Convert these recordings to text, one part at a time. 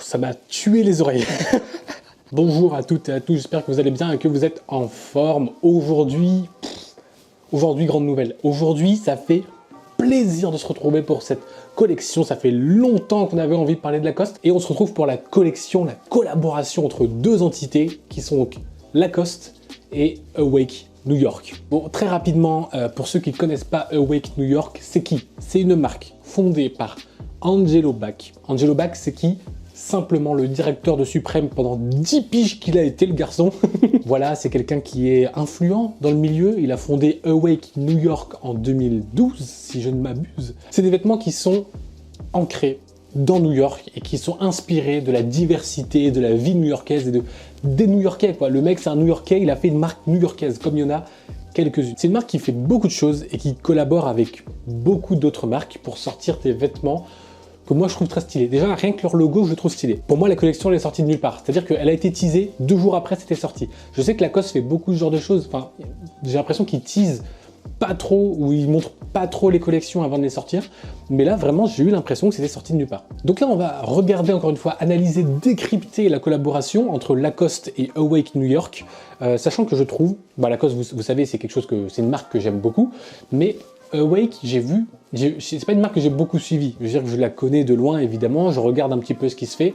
Ça m'a tué les oreilles. Bonjour à toutes et à tous, j'espère que vous allez bien et que vous êtes en forme. Aujourd'hui, grande nouvelle. Aujourd'hui, ça fait plaisir de se retrouver pour cette collection. Ça fait longtemps qu'on avait envie de parler de Lacoste. Et on se retrouve pour la collection, la collaboration entre deux entités qui sont donc Lacoste et Awake New York. Bon, très rapidement, pour ceux qui ne connaissent pas Awake New York, c'est qui? C'est une marque fondée par Angelo Bach. Angelo Bach, c'est qui? Simplement le directeur de Supreme pendant 10 piges qu'il a été, le garçon. Voilà, c'est quelqu'un qui est influent dans le milieu. Il a fondé Awake New York en 2012, si je ne m'abuse. C'est des vêtements qui sont ancrés dans New York et qui sont inspirés de la diversité, de la vie new-yorkaise et des New-Yorkais, quoi. Le mec, c'est un New-Yorkais, il a fait une marque new-yorkaise, comme il y en a quelques-unes. C'est une marque qui fait beaucoup de choses et qui collabore avec beaucoup d'autres marques pour sortir des vêtements que moi je trouve très stylé. Déjà, rien que leur logo, je le trouve stylé. Pour moi, la collection, elle est sortie de nulle part. C'est-à-dire qu'elle a été teasée 2 jours après c'était sorti. Je sais que Lacoste fait beaucoup ce genre de choses. Enfin, j'ai l'impression qu'ils teasent pas trop, ou ils montrent pas trop les collections avant de les sortir. Mais là, vraiment, j'ai eu l'impression que c'était sorti de nulle part. Donc là, on va regarder encore une fois, analyser, décrypter la collaboration entre Lacoste et Awake New York. Sachant que je trouve, bah, Lacoste, vous savez, c'est quelque chose que c'est une marque que j'aime beaucoup. Mais Awake, c'est pas une marque que j'ai beaucoup suivie. Je veux dire que je la connais de loin, évidemment, je regarde un petit peu ce qui se fait,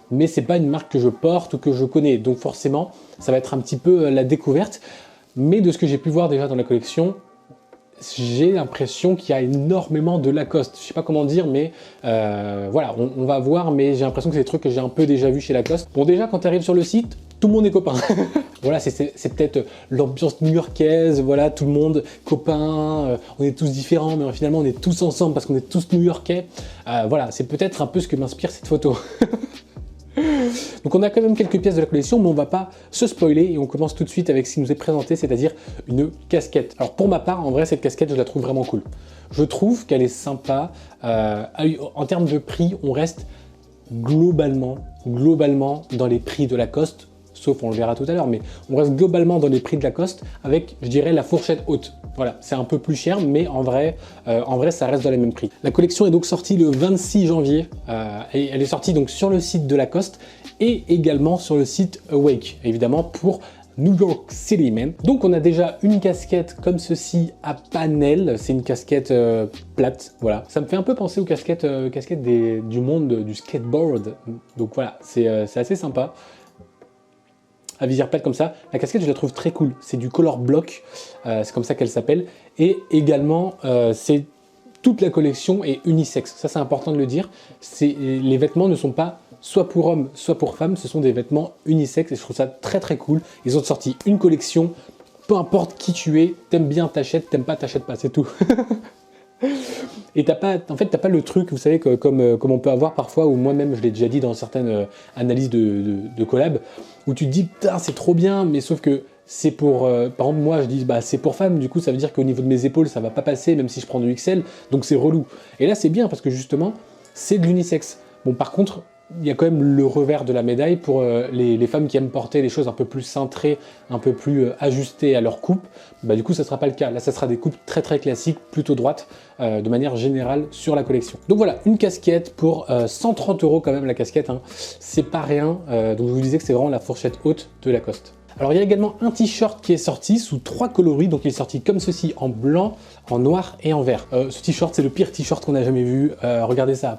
mais c'est pas une marque que je porte ou que je connais. Donc forcément, ça va être un petit peu la découverte. Mais de ce que j'ai pu voir déjà dans la collection, j'ai l'impression qu'il y a énormément de Lacoste. Je sais pas comment dire, mais voilà, on va voir, mais j'ai l'impression que c'est des trucs que j'ai un peu déjà vu chez Lacoste. Bon, déjà, quand tu arrives sur le site, tout le monde est copain. Voilà, c'est peut-être l'ambiance new-yorkaise, voilà, tout le monde copain, on est tous différents, mais finalement on est tous ensemble parce qu'on est tous new-yorkais. Voilà, c'est peut-être un peu ce que m'inspire cette photo. Donc on a quand même quelques pièces de la collection, mais on va pas se spoiler et on commence tout de suite avec ce qui nous est présenté, c'est-à-dire une casquette. Alors pour ma part, en vrai, cette casquette, je la trouve vraiment cool. Je trouve qu'elle est sympa. En termes de prix, on reste globalement dans les prix de Lacoste, sauf on le verra tout à l'heure, mais on reste globalement dans les prix de Lacoste avec, je dirais, la fourchette haute. Voilà, c'est un peu plus cher, mais en vrai, ça reste dans les mêmes prix. La collection est donc sortie le 26 janvier, et elle est sortie donc sur le site de Lacoste et également sur le site Awake, évidemment pour New York City, man. Donc on a déjà une casquette comme ceci à panel, c'est une casquette plate, voilà. Ça me fait un peu penser aux casquettes, du monde du skateboard, donc voilà, c'est assez sympa. À visière plate comme ça. La casquette, je la trouve très cool. C'est du color block, c'est comme ça qu'elle s'appelle. Et également, toute la collection est unisexe. Ça, c'est important de le dire. Les vêtements ne sont pas soit pour hommes, soit pour femmes. Ce sont des vêtements unisexes et je trouve ça très très cool. Ils ont sorti une collection. Peu importe qui tu es, t'aimes bien, t'achètes, t'aimes pas, t'achètes pas, c'est tout. Et t'as pas le truc, vous savez, comme on peut avoir parfois, ou moi-même je l'ai déjà dit dans certaines analyses de collab, où tu te dis putain c'est trop bien, mais sauf que c'est pour, par exemple moi je dis bah c'est pour femme, du coup ça veut dire qu'au niveau de mes épaules ça va pas passer, même si je prends du XL, donc c'est relou. Et là c'est bien parce que justement c'est de l'unisexe. Bon par contre, il y a quand même le revers de la médaille pour les femmes qui aiment porter des choses un peu plus cintrées, un peu plus ajustées à leur coupe. Bah, du coup, ça ne sera pas le cas. Là, ça sera des coupes très très classiques, plutôt droites, de manière générale sur la collection. Donc voilà, une casquette pour 130 € quand même la casquette. Hein. C'est pas rien. Donc je vous disais que c'est vraiment la fourchette haute de Lacoste. Alors il y a également un t-shirt qui est sorti sous 3 coloris. Donc il est sorti comme ceci, en blanc, en noir et en vert. Ce t-shirt, c'est le pire t-shirt qu'on a jamais vu. Regardez ça.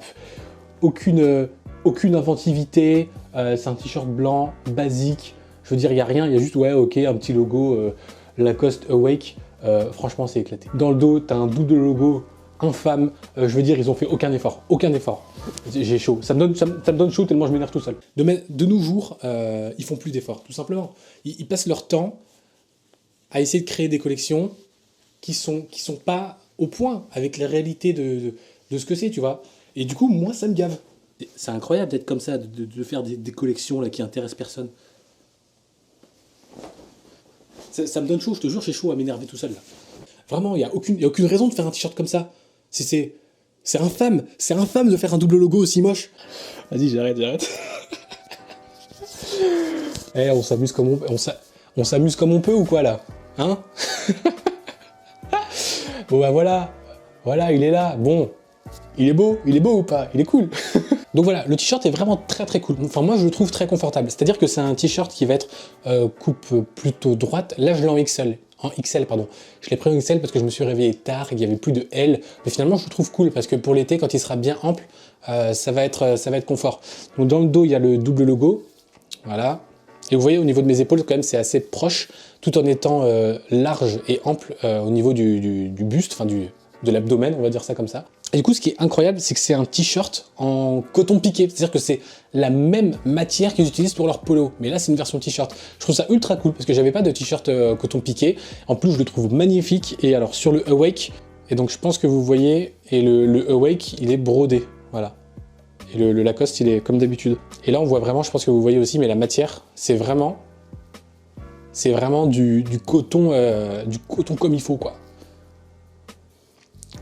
Aucune inventivité, c'est un t-shirt blanc, basique, je veux dire, il n'y a rien, il y a juste, ouais, ok, un petit logo Lacoste Awake, franchement, c'est éclaté. Dans le dos, tu as un double logo infâme, je veux dire, ils ont fait aucun effort. J'ai chaud, ça me donne chaud tellement je m'énerve tout seul. De nos jours, ils font plus d'efforts, tout simplement. Ils passent leur temps à essayer de créer des collections qui sont pas au point avec la réalité de ce que c'est, tu vois. Et du coup, moi, ça me gave. C'est incroyable d'être comme ça, de faire des collections là, qui intéressent personne. Ça me donne chaud, je te jure, j'ai chaud à m'énerver tout seul là. Vraiment, il n'y a aucune raison de faire un t-shirt comme ça. C'est infâme, de faire un double logo aussi moche. Vas-y, j'arrête. Eh, on s'amuse comme on s'amuse comme on peut ou quoi là, hein? Bon bah voilà, il est là. Bon, il est beau ou pas? Il est cool. Donc voilà, le t-shirt est vraiment très cool. Enfin moi je le trouve très confortable. C'est-à-dire que c'est un t-shirt qui va être coupe plutôt droite. Là je l'ai en XL. En XL pardon. Je l'ai pris en XL parce que je me suis réveillé tard et qu'il n'y avait plus de L. Mais finalement je le trouve cool parce que pour l'été quand il sera bien ample, ça va être confort. Donc dans le dos il y a le double logo. Voilà. Et vous voyez au niveau de mes épaules quand même c'est assez proche tout en étant large et ample au niveau du buste, enfin de l'abdomen, on va dire ça comme ça. Et du coup, ce qui est incroyable, c'est que c'est un t-shirt en coton piqué. C'est-à-dire que c'est la même matière qu'ils utilisent pour leur polo. Mais là, c'est une version t-shirt. Je trouve ça ultra cool parce que j'avais pas de t-shirt coton piqué. En plus, je le trouve magnifique. Et alors, sur le Awake, et donc je pense que vous voyez, et le Awake, il est brodé. Voilà. Et le Lacoste, il est comme d'habitude. Et là, on voit vraiment, je pense que vous voyez aussi, mais la matière, c'est vraiment du coton comme il faut, quoi.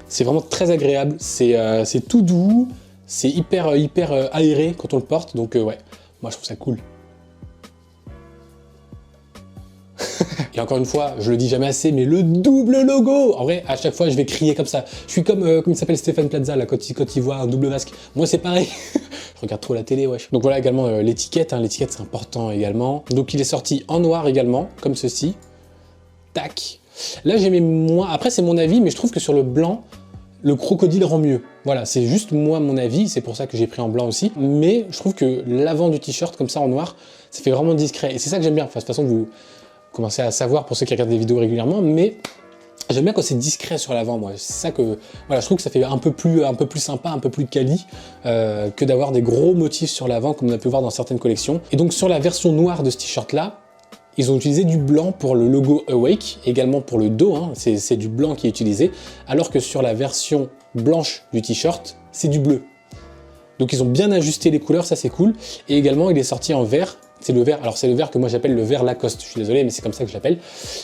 C'est vraiment très agréable, c'est tout doux, c'est hyper aéré quand on le porte, donc ouais, moi je trouve ça cool. Et encore une fois, je le dis jamais assez, mais le double logo! En vrai, à chaque fois, je vais crier comme ça. Je suis comme il s'appelle Stéphane Plaza, là, quand il voit un double masque. Moi, c'est pareil. Je regarde trop la télé, wesh. Donc voilà également l'étiquette, hein. L'étiquette, c'est important également. Donc il est sorti en noir également, comme ceci. Tac. Là, j'aimais moins. Après, c'est mon avis, mais je trouve que sur le blanc, le crocodile rend mieux. Voilà, c'est juste moi mon avis, c'est pour ça que j'ai pris en blanc aussi. Mais je trouve que l'avant du t-shirt comme ça en noir, ça fait vraiment discret. Et c'est ça que j'aime bien. Enfin, de toute façon, vous commencez à savoir pour ceux qui regardent des vidéos régulièrement, mais j'aime bien quand c'est discret sur l'avant, moi. C'est ça que, voilà, je trouve que ça fait un peu plus sympa, un peu plus quali que d'avoir des gros motifs sur l'avant comme on a pu voir dans certaines collections. Et donc sur la version noire de ce t-shirt là, ils ont utilisé du blanc pour le logo Awake, également pour le dos, hein, c'est du blanc qui est utilisé, alors que sur la version blanche du t-shirt, c'est du bleu. Donc ils ont bien ajusté les couleurs, ça c'est cool. Et également il est sorti en vert, c'est le vert, alors c'est le vert que moi j'appelle le vert Lacoste, je suis désolé mais c'est comme ça que je l'appelle.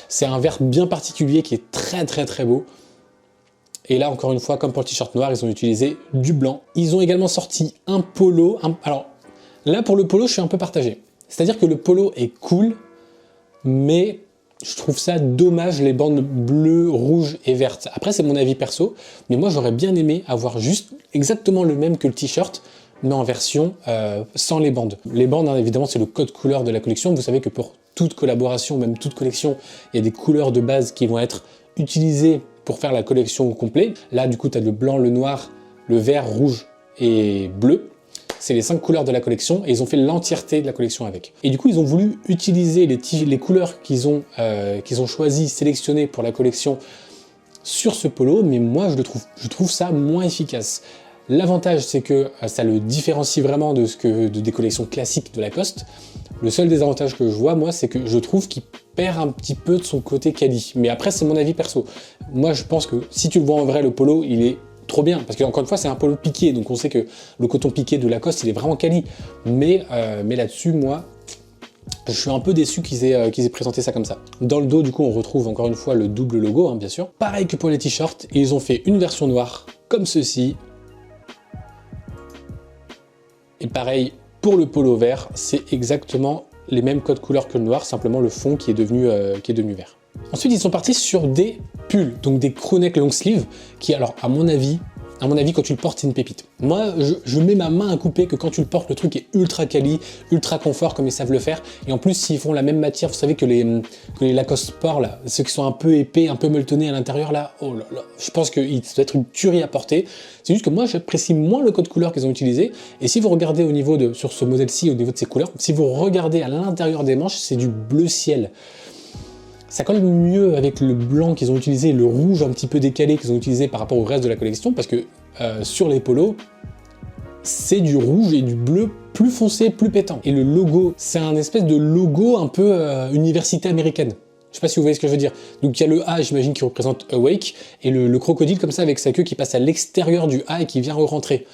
C'est un vert bien particulier qui est très beau. Et là encore une fois, comme pour le t-shirt noir, ils ont utilisé du blanc. Ils ont également sorti un polo, alors là pour le polo je suis un peu partagé. C'est-à-dire que le polo est cool, mais je trouve ça dommage les bandes bleues, rouges et vertes. Après c'est mon avis perso, mais moi j'aurais bien aimé avoir juste exactement le même que le t-shirt, mais en version sans les bandes. Les bandes, hein, évidemment, c'est le code couleur de la collection. Vous savez que pour toute collaboration, même toute collection, il y a des couleurs de base qui vont être utilisées pour faire la collection au complet. Là, du coup, tu as le blanc, le noir, le vert, rouge et bleu. C'est les 5 couleurs de la collection et ils ont fait l'entièreté de la collection avec. Et du coup, ils ont voulu utiliser les couleurs qu'ils ont choisies, sélectionnées pour la collection sur ce polo, mais moi, je trouve ça moins efficace. L'avantage, c'est que ça le différencie vraiment des collections classiques de Lacoste. Le seul désavantage que je vois, moi, c'est que je trouve qu'il perd un petit peu de son côté quali. Mais après, c'est mon avis perso. Moi, je pense que si tu le vois en vrai, le polo, il est trop bien. Parce qu'encore une fois, c'est un polo piqué. Donc on sait que le coton piqué de Lacoste, il est vraiment quali. Mais là-dessus, moi, je suis un peu déçu qu'ils aient présenté ça comme ça. Dans le dos, du coup, on retrouve encore une fois le double logo, hein, bien sûr. Pareil que pour les t-shirts, ils ont fait une version noire, comme ceci. Et pareil, pour le polo vert, c'est exactement les mêmes codes couleurs que le noir, simplement le fond qui est devenu vert. Ensuite, ils sont partis sur des pulls, donc des crewneck long sleeve, qui, alors, à mon avis, quand tu le portes, c'est une pépite. Moi, je mets ma main à couper que quand tu le portes, le truc est ultra quali, ultra confort, comme ils savent le faire. Et en plus, s'ils font la même matière, vous savez que les Lacoste Sport, là, ceux qui sont un peu épais, un peu molletonnés à l'intérieur, là, oh là là, je pense que ça doit être une tuerie à porter. C'est juste que moi, j'apprécie moins le code couleur qu'ils ont utilisé. Et si vous regardez au niveau sur ce modèle-ci, au niveau de ses couleurs, si vous regardez à l'intérieur des manches, c'est du bleu ciel. Ça colle mieux avec le blanc qu'ils ont utilisé, le rouge un petit peu décalé qu'ils ont utilisé par rapport au reste de la collection, parce que sur les polos, c'est du rouge et du bleu plus foncé, plus pétant. Et le logo, c'est un espèce de logo un peu université américaine. Je sais pas si vous voyez ce que je veux dire. Donc il y a le A, j'imagine, qui représente Awake, et le crocodile comme ça avec sa queue qui passe à l'extérieur du A et qui vient re-rentrer.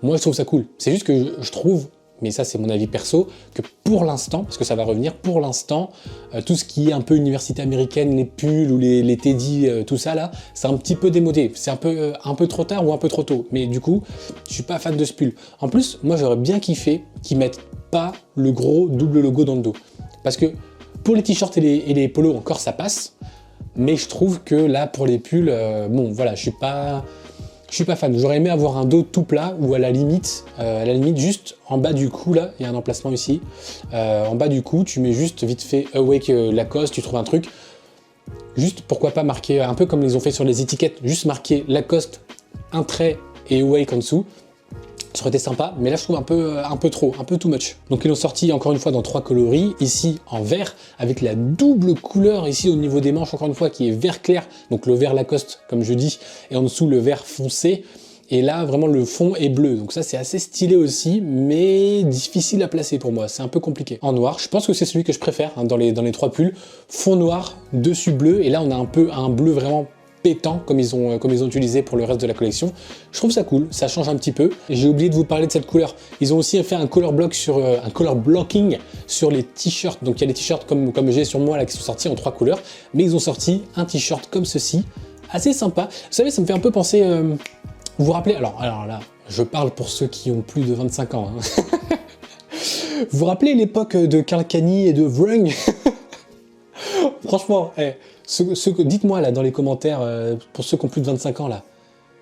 Moi, je trouve ça cool. C'est juste que je trouve, mais ça c'est mon avis perso, que pour l'instant, parce que ça va revenir, pour l'instant, tout ce qui est un peu université américaine, les pulls ou les teddy, tout ça là, c'est un petit peu démodé. C'est un peu trop tard ou un peu trop tôt. Mais du coup, je suis pas fan de ce pull. En plus, moi j'aurais bien kiffé qu'ils mettent pas le gros double logo dans le dos. Parce que pour les t-shirts et les polos, encore ça passe. Mais je trouve que là, pour les pulls, bon voilà, je suis pas Je suis pas fan. J'aurais aimé avoir un dos tout plat ou à la limite juste en bas du cou là, il y a un emplacement ici. En bas du cou, tu mets juste vite fait Awake Lacoste, tu trouves un truc. Juste pourquoi pas marquer un peu comme ils ont fait sur les étiquettes, juste marquer Lacoste, un trait et Awake en dessous. Ça aurait été sympa, mais là je trouve un peu trop, un peu too much. Donc ils l'ont sorti encore une fois dans 3 coloris, ici en vert, avec la double couleur ici au niveau des manches, encore une fois, qui est vert clair, donc le vert Lacoste, comme je dis, et en dessous le vert foncé. Et là, vraiment, le fond est bleu. Donc ça, c'est assez stylé aussi, mais difficile à placer pour moi. C'est un peu compliqué. En noir, je pense que c'est celui que je préfère hein, dans les 3 pulls. Fond noir, dessus bleu, et là, on a un peu un bleu vraiment pétant comme ils ont utilisé pour le reste de la collection. Je trouve ça cool, ça change un petit peu. J'ai oublié de vous parler de cette couleur. Ils ont aussi fait un color block un color blocking sur les t-shirts. Donc il y a les t-shirts comme j'ai sur moi là qui sont sortis en 3 couleurs, mais ils ont sorti un t-shirt comme ceci, assez sympa. Vous savez, ça me fait un peu penser. Vous vous rappelez alors là, je parle pour ceux qui ont plus de 25 ans. Hein. Vous vous rappelez l'époque de Karl Kani et de Vrung? Franchement, dites-moi là dans les commentaires, pour ceux qui ont plus de 25 ans là,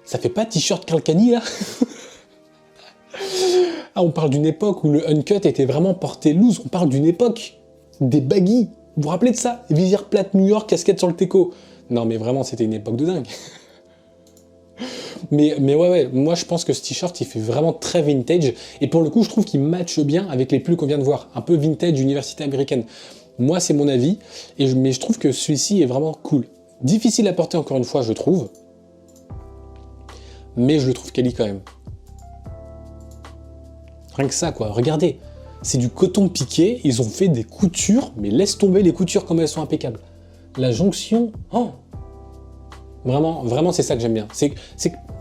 ça fait pas t-shirt Karl Kani là? Ah, on parle d'une époque où le uncut était vraiment porté loose, on parle d'une époque des baggy. Vous vous rappelez de ça? Visière plate New York, casquette sur le teco. Non mais vraiment, c'était une époque de dingue. Mais ouais, moi je pense que ce t-shirt il fait vraiment très vintage, et pour le coup je trouve qu'il matche bien avec les pulls qu'on vient de voir, un peu vintage université américaine. Moi c'est mon avis, mais je trouve que celui-ci est vraiment cool. Difficile à porter encore une fois je trouve, mais je le trouve quali quand même. Rien que ça quoi, regardez, c'est du coton piqué, ils ont fait des coutures, mais laisse tomber les coutures comme elles sont impeccables. La jonction, oh, vraiment c'est ça que j'aime bien.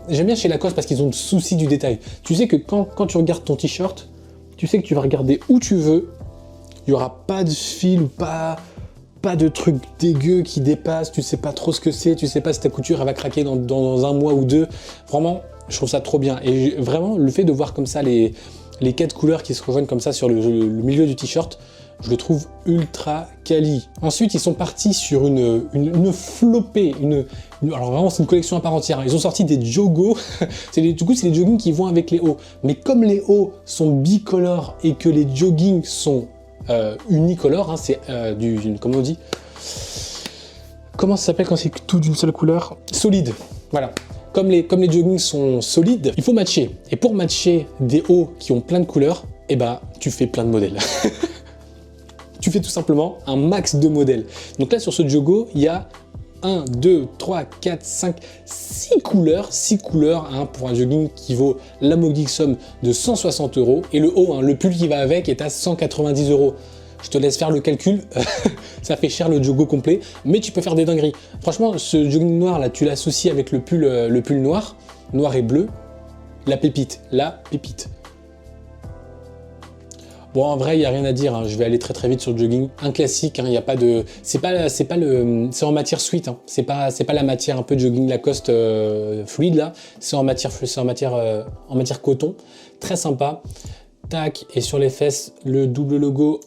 J'aime bien chez Lacoste parce qu'ils ont le souci du détail. Tu sais que quand tu regardes ton t-shirt, tu sais que tu vas regarder où tu veux, il n'y aura pas de fil ou pas de truc dégueu qui dépasse, tu sais pas trop ce que c'est, tu sais pas si ta couture elle va craquer dans un mois ou deux. Vraiment, je trouve ça trop bien. Et vraiment, le fait de voir comme ça les 4 couleurs qui se rejoignent comme ça sur le milieu du t-shirt, je le trouve ultra quali. Ensuite, ils sont partis sur une flopée, alors vraiment c'est une collection à part entière. Ils ont sorti des joggos, du coup c'est les joggings qui vont avec les hauts. Mais comme les hauts sont bicolores et que les joggings sont unicolores, hein, c'est comment on dit? Comment ça s'appelle quand c'est tout d'une seule couleur? Solide, voilà. Comme les joggings sont solides, il faut matcher. Et pour matcher des hauts qui ont plein de couleurs, eh ben, tu fais plein de modèles. Tu fais tout simplement un max de modèles. Donc là, sur ce joggo, il y a 1, 2, 3, 4, 5, 6 couleurs. 6 couleurs hein, pour un jogging qui vaut la modique somme de 160 €. Et le haut, hein, le pull qui va avec, est à 190 €. Je te laisse faire le calcul, ça fait cher le joggo complet, mais tu peux faire des dingueries. Franchement, ce jogging noir là, tu l'associes avec le pull noir et bleu, la pépite. Bon, en vrai, il n'y a rien à dire, hein. Je vais aller très vite sur le jogging. Un classique, hein. Il y a pas de... C'est en matière sweat, hein. C'est pas la matière un peu de jogging Lacoste fluide, là. C'est en matière coton. Très sympa. Tac, et sur les fesses, le double logo.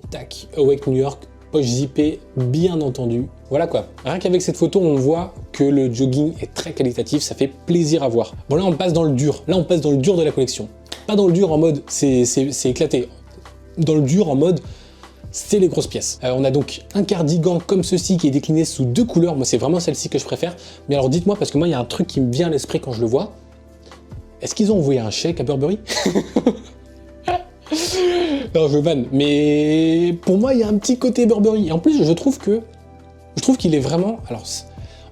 Tac, Awake New York, poche zippée, bien entendu. Voilà quoi. Rien qu'avec cette photo, on voit que le jogging est très qualitatif, ça fait plaisir à voir. Bon, là, on passe dans le dur. Là, on passe dans le dur de la collection. Pas dans le dur en mode c'est éclaté. Dans le dur en mode c'est les grosses pièces. On a donc un cardigan comme ceci qui est décliné sous 2 couleurs. Moi, c'est vraiment celle-ci que je préfère. Mais alors, dites-moi, parce que moi, il y a un truc qui me vient à l'esprit quand je le vois. Est-ce qu'ils ont envoyé un chèque à Burberry? Non, je vanne, mais pour moi, il y a un petit côté Burberry. Et en plus, je trouve qu'il est vraiment... Alors,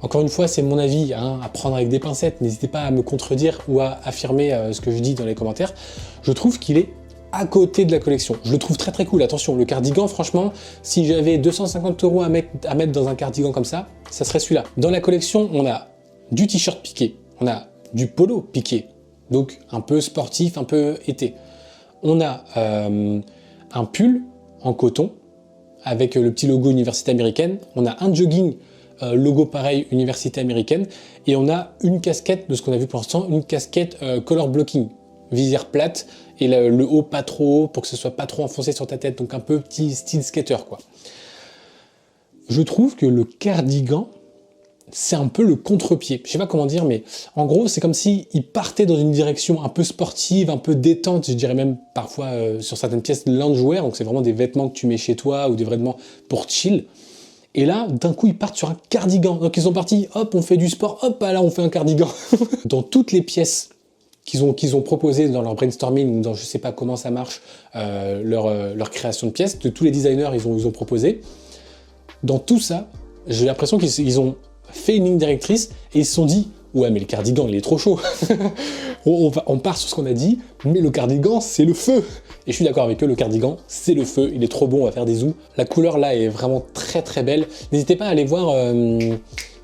encore une fois, c'est mon avis, hein, à prendre avec des pincettes. N'hésitez pas à me contredire ou à affirmer ce que je dis dans les commentaires. Je trouve qu'il est à côté de la collection. Je le trouve très cool. Attention, le cardigan, franchement, si j'avais 250 € à mettre dans un cardigan comme ça serait celui-là. Dans la collection, on a du t-shirt piqué, on a du polo piqué, donc un peu sportif, un peu été. On a un pull en coton avec le petit logo université américaine. On a un jogging logo pareil université américaine. Et on a une casquette, de ce qu'on a vu pour l'instant, une casquette color blocking. Visière plate et le haut pas trop haut pour que ce soit pas trop enfoncé sur ta tête. Donc un peu petit style skater quoi. Je trouve que le cardigan, c'est un peu le contre-pied. Je sais pas comment dire, mais en gros, c'est comme si ils partaient dans une direction un peu sportive, un peu détente, je dirais même parfois sur certaines pièces loungewear, donc c'est vraiment des vêtements que tu mets chez toi ou des vêtements pour chill. Et là, d'un coup, ils partent sur un cardigan. Donc ils sont partis, hop, on fait du sport, hop, là, on fait un cardigan. Dans toutes les pièces qu'ils ont proposées dans leur brainstorming, ou dans je sais pas comment ça marche, leur création de pièces, de tous les designers, ils ont proposé. Dans tout ça, j'ai l'impression qu'ils ont fait une ligne directrice et ils se sont dit ouais mais le cardigan il est trop chaud. on part sur ce qu'on a dit, mais le cardigan c'est le feu. Et je suis d'accord avec eux, le cardigan c'est le feu, il est trop bon, on va faire des zooms. La couleur là est vraiment très très belle. N'hésitez pas à aller voir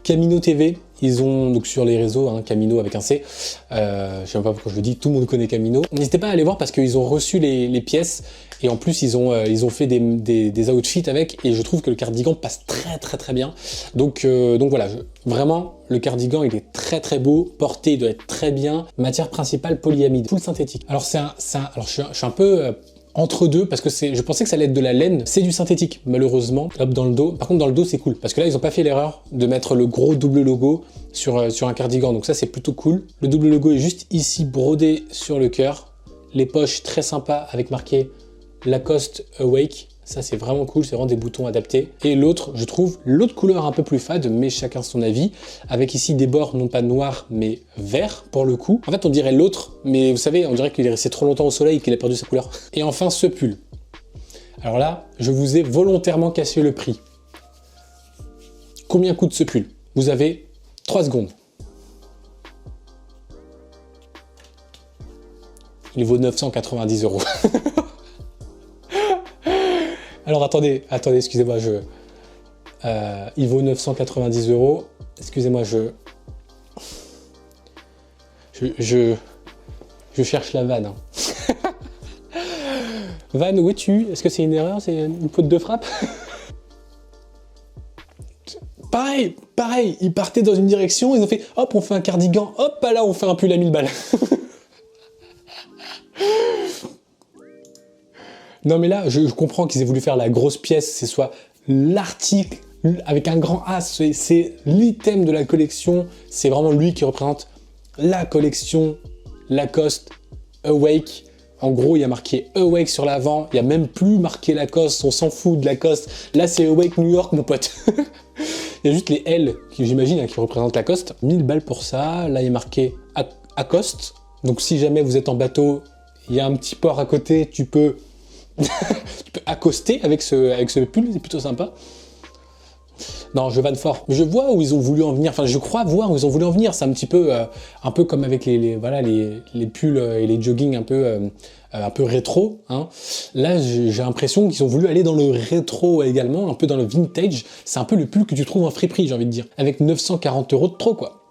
Camino TV, ils ont donc sur les réseaux, hein, Camino avec un C, je sais pas pourquoi je le dis, tout le monde connaît Camino. N'hésitez pas à aller voir parce qu'ils ont reçu les pièces et en plus ils ont fait des outfits avec et je trouve que le cardigan passe très très très bien. Donc voilà, vraiment le cardigan il est très très beau, porté il doit être très bien, matière principale polyamide, full synthétique. Alors alors je suis un peu entre deux parce que je pensais que ça allait être de la laine, c'est du synthétique malheureusement. Hop, dans le dos, par contre dans le dos c'est cool parce que là ils ont pas fait l'erreur de mettre le gros double logo sur un cardigan, donc ça c'est plutôt cool. Le double logo est juste ici brodé sur le cœur, les poches très sympa avec marqué Lacoste Awake, ça c'est vraiment cool, c'est vraiment des boutons adaptés. Et l'autre, je trouve, l'autre couleur un peu plus fade, mais chacun son avis, avec ici des bords non pas noirs mais verts pour le coup. En fait on dirait l'autre, mais vous savez, on dirait qu'il est resté trop longtemps au soleil et qu'il a perdu sa couleur. Et enfin ce pull. Alors là, je vous ai volontairement cassé le prix. Combien coûte ce pull? Vous avez 3 secondes. Il vaut 990 €. Alors attendez, excusez-moi, il vaut 990 €. Excusez-moi, je cherche la vanne. Hein. Vanne, où es-tu? Est-ce que c'est une erreur? C'est une faute de frappe? Pareil, ils partaient dans une direction, ils ont fait hop, on fait un cardigan, hop, là, on fait un pull à 1000 balles. Non mais là, je comprends qu'ils aient voulu faire la grosse pièce, c'est soit l'article avec un grand A, c'est l'item de la collection, c'est vraiment lui qui représente la collection Lacoste Awake. En gros, il y a marqué Awake sur l'avant, il n'y a même plus marqué Lacoste, on s'en fout de Lacoste. Là, c'est Awake New York, mon pote. Il y a juste les L, qui j'imagine, hein, qui représentent Lacoste. 1000 balles pour ça, là il est marqué Acoste. Donc si jamais vous êtes en bateau, il y a un petit port à côté, tu peux accoster avec ce pull, c'est plutôt sympa. Non, je vanne fort. Je vois où ils ont voulu en venir, enfin je crois voir où ils ont voulu en venir. C'est un peu comme avec les pulls et les joggings un peu rétro. Hein. Là, j'ai l'impression qu'ils ont voulu aller dans le rétro également, un peu dans le vintage. C'est un peu le pull que tu trouves en friperie, j'ai envie de dire. Avec 940 € de trop, quoi.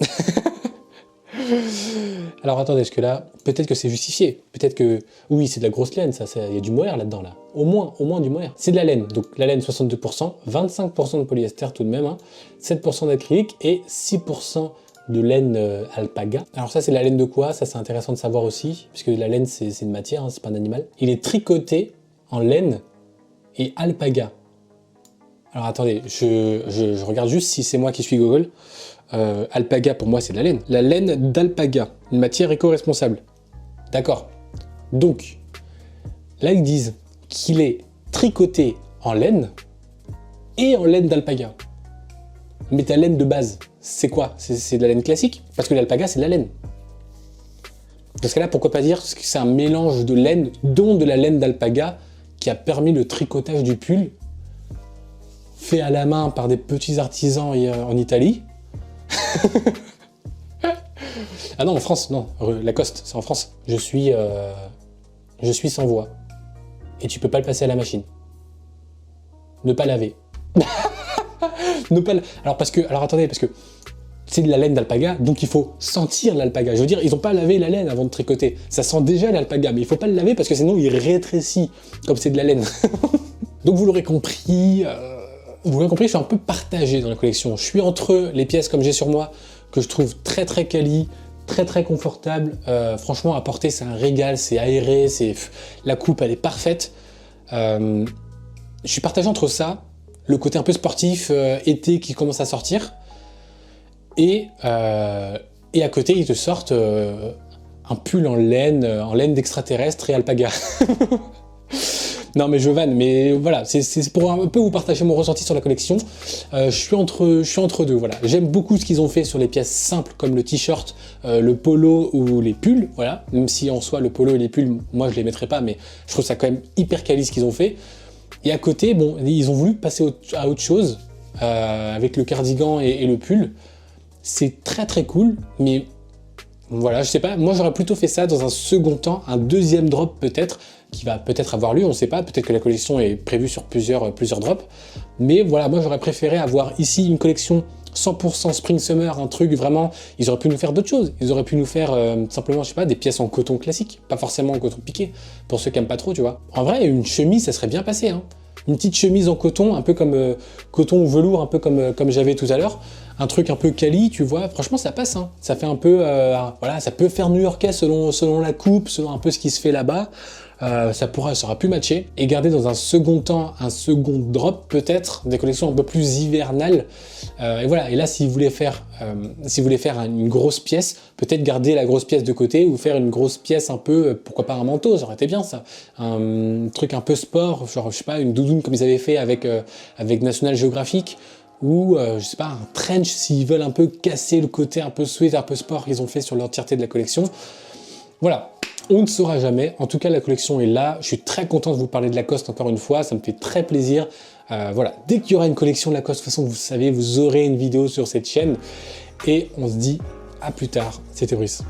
Alors attendez, est-ce que là, peut-être que c'est justifié, peut-être que, oui, c'est de la grosse laine, ça, il y a du mohair là-dedans, là. Au moins du mohair. C'est de la laine, donc la laine 62%, 25% de polyester tout de même, hein, 7% d'acrylique et 6% de laine alpaga. Alors ça, c'est la laine de quoi? Ça, c'est intéressant de savoir aussi, puisque la laine, c'est une matière, hein, c'est pas un animal. Il est tricoté en laine et alpaga. Alors attendez, je regarde juste si c'est moi qui suis Google. Alpaga, pour moi, c'est de la laine. La laine d'alpaga, une matière éco-responsable. D'accord. Donc, là, ils disent qu'il est tricoté en laine et en laine d'alpaga. Mais ta laine de base, c'est quoi? C'est de la laine classique? Parce que l'alpaga, c'est de la laine. Dans ce cas-là, pourquoi pas dire que c'est un mélange de laine, dont de la laine d'alpaga, qui a permis le tricotage du pull, fait à la main par des petits artisans en Italie. Ah non, en France, non, Lacoste, c'est en France. Je suis sans voix. Et tu peux pas le passer à la machine. Ne pas laver. Alors attendez, parce que c'est de la laine d'alpaga, donc il faut sentir l'alpaga. Je veux dire, ils ont pas lavé la laine avant de tricoter. Ça sent déjà l'alpaga, mais il faut pas le laver parce que sinon il rétrécit, comme c'est de la laine. Donc vous l'aurez compris, je suis un peu partagé dans la collection. Je suis entre les pièces comme j'ai sur moi, que je trouve très très quali, très très confortable. Franchement, à porter, c'est un régal, c'est aéré, la coupe, elle est parfaite. Je suis partagé entre ça, le côté un peu sportif, été qui commence à sortir, Et à côté, ils te sortent un pull en laine d'extraterrestre et alpaga. Non mais je vanne, mais voilà, c'est pour un peu vous partager mon ressenti sur la collection. Je suis entre deux, voilà. J'aime beaucoup ce qu'ils ont fait sur les pièces simples comme le t-shirt, le polo ou les pulls, voilà. Même si en soi le polo et les pulls, moi je les mettrais pas, mais je trouve ça quand même hyper quali ce qu'ils ont fait. Et à côté, bon, ils ont voulu passer à autre chose avec le cardigan et le pull. C'est très très cool, mais voilà, je sais pas, moi j'aurais plutôt fait ça dans un second temps, un deuxième drop peut-être, qui va peut-être avoir lieu, on sait pas, peut-être que la collection est prévue sur plusieurs drops, mais voilà, moi j'aurais préféré avoir ici une collection 100% Spring-Summer, un truc vraiment, ils auraient pu nous faire d'autres choses, ils auraient pu nous faire simplement, je sais pas, des pièces en coton classique, pas forcément en coton piqué, pour ceux qui aiment pas trop, tu vois. En vrai, une chemise, ça serait bien passé, hein. Une petite chemise en coton, un peu comme coton ou velours, un peu comme j'avais tout à l'heure. Un truc un peu quali, tu vois, franchement ça passe, hein. Ça fait un peu, voilà, ça peut faire new-yorkais selon la coupe, selon un peu ce qui se fait là-bas. Ça aura pu matcher. Et garder dans un second temps, un second drop peut-être, des collections un peu plus hivernales. Et voilà, et là si vous voulez faire une grosse pièce, peut-être garder la grosse pièce de côté ou faire une grosse pièce un peu, pourquoi pas un manteau, ça aurait été bien ça. Un truc un peu sport, genre je sais pas, une doudoune comme ils avaient fait avec National Geographic. Ou, je sais pas, un trench s'ils veulent un peu casser le côté un peu sweat, un peu sport qu'ils ont fait sur l'entièreté de la collection. Voilà, on ne saura jamais. En tout cas, la collection est là. Je suis très content de vous parler de Lacoste encore une fois. Ça me fait très plaisir. Voilà, dès qu'il y aura une collection de Lacoste, de toute façon, vous savez, vous aurez une vidéo sur cette chaîne. Et on se dit à plus tard. C'était Brice.